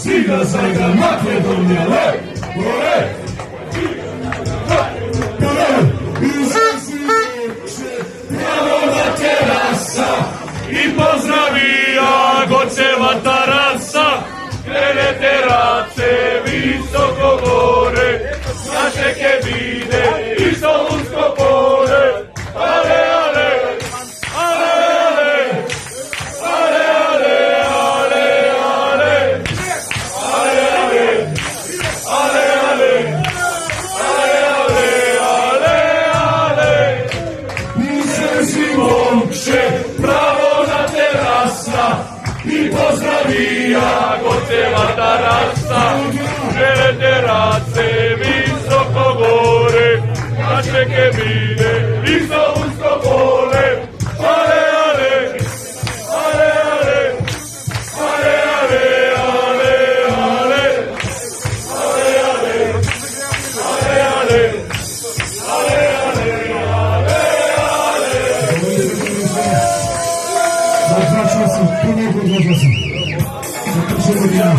Siga saga Makedonia, le! Ole! I pozdravija Goceva tarasa, krene terace visoko gore, naše kebine i Solunsko polje. Ale, ale, ale, ale, ale, ale, ale, ale, ale, ale, ale, ale, ale, Muszę mąkrze, prawo na terasa i pozdravija Goceva tarasa, krene terace visoko gore, naše kebine i Solunsko polje. Ale, ale, ale, ale, ale, ale, ale, ale, ale, ale, ale, ale, ale. Za 2 czasy, ponownie 2 czasy. Za pierwszego dnia.